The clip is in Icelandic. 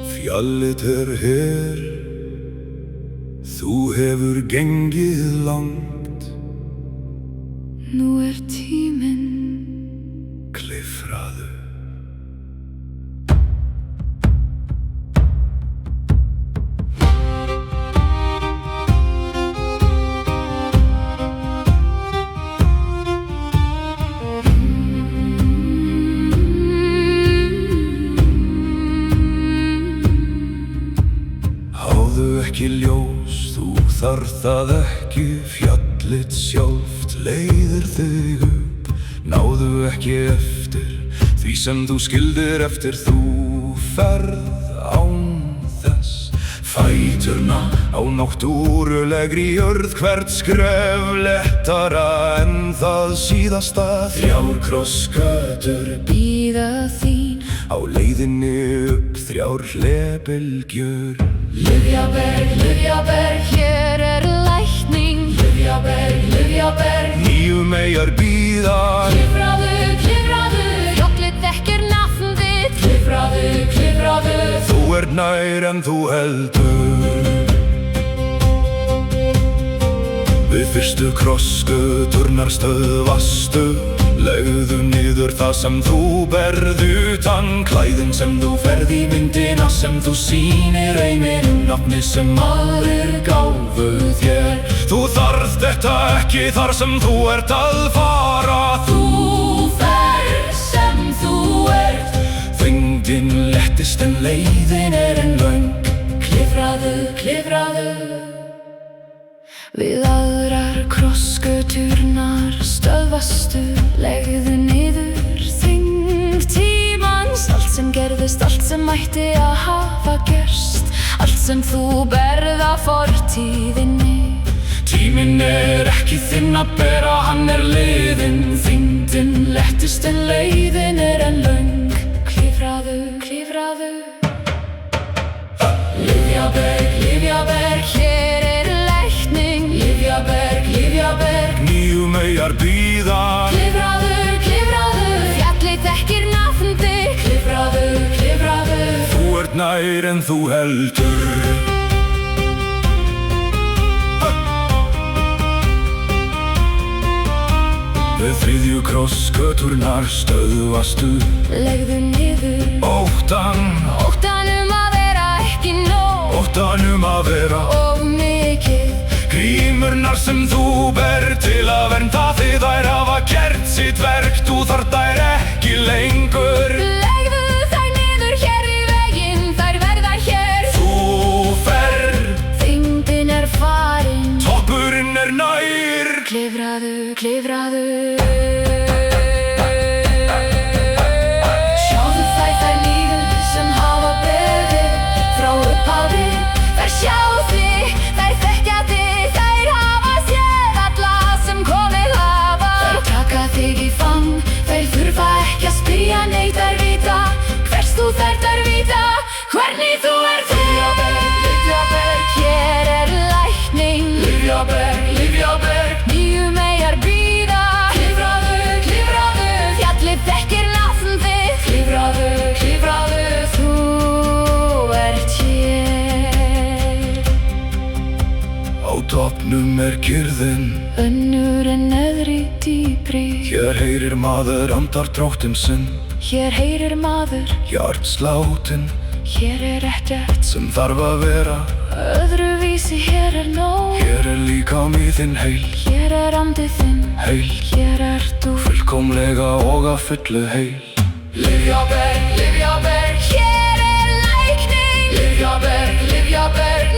Fjallið her, þú hefur gengið langt. Nú tíminn, klifraðu. Háðu ekki ljós, þú þarft það ekki, fjallið sjálft leiðir þig upp. Náðu ekki eftir því sem þú skildir eftir, þú ferð án þess. Fæturna á náttúrulegri jörð, hvert skref lettara en það síðasta. 3 krossgötur bíða þín, á leiðinni upp 3 hlebylgjur. Lyfjaberg, Lyfjaberg, hér lækning. Lyfjaberg, Lyfjaberg, 9 meyjar bíða. Klifraðu, klifraðu, fjallið þekkir nafn þitt. Klifraðu, klifraðu, Þú ert nær en þú heldur. Við fyrstu krossgöturnar stöðvastu, legðu niður það sem þú berð utan. Klæðin sem þú ferð í, myndina sem þú sýnir, heiminum nafni sem aðrir gáfu þér. Þú þarft þetta ekki þar sem þú ert að fara. þú ferð sem þú ert. Þyngdin lettist en leiðin en löng. Klifraðu, klifraðu, við aðrar krossgöturnar stöðvastu, legðu niður þyngd tímans. Allt sem gerðist, allt sem mætti að hafa gerst, allt sem þú berð af fortíðinni. Tíminn ekki þinn að bera, hann liðinn. Þyngdin lettist en leiðin en löng. Klifraðu, klifraðu, Lyfjaberg, Lyfjaberg, hér lækning. Lyfjaberg, Lyfjaberg, 9 meyjar bíða. klifraðu, klifraðu, fjallið þekkir nafn þitt. Klifraðu, klifraðu, Þú ert nær en þú heldur. Við 3 krossgöturnar stöðvastu, legðu niður óttan að vera ekki nóg, óttan að vera. of mikið. Grímurnar sem þú ber til að vernda þig, þær hafa gert sitt verk. Þú þarft þær ekki lengur. Legðu þær niður hér við veginn, þær verða hér. Þú ferð, Þyngdin farin, toppurinn nær. klifraðu, klifraðu. Sjáðu þær lífið sem hafa beðið frá upphafi. Þær sjá þig, þær þekkja þig, þær hafa séð alla sem komið hafa. Þær taka þig í fang, þær þurfa ekki að spyrja neitt. Þær vita hvers þú þarft að vita, hvernig þú ert. Lyfjaberg, Lyfjaberg, hér lækning. Lyfjaberg, Lyfjaberg, 9 meyjar bíða. Klifraðu, klifraðu, fjallið þekkir nafn þitt. Klifraðu, klifraðu, þú ert hér. á toppnum kyrrðin. Önnur en neðri dýpri. Hér heyrir maður andardráttinn sinn, Hér heyrir maður, hjartsláttinn hér ekkert sem þarf að vera. öðruvísi. Hér nóg, Hér líkamíðin heil, hér andið þinn. heil, Hér ert þú fullkomlega og að fullu heil. Lyfjaberg, Lyfjaberg, hér lækning. Lyfjaberg, Lyfjaberg,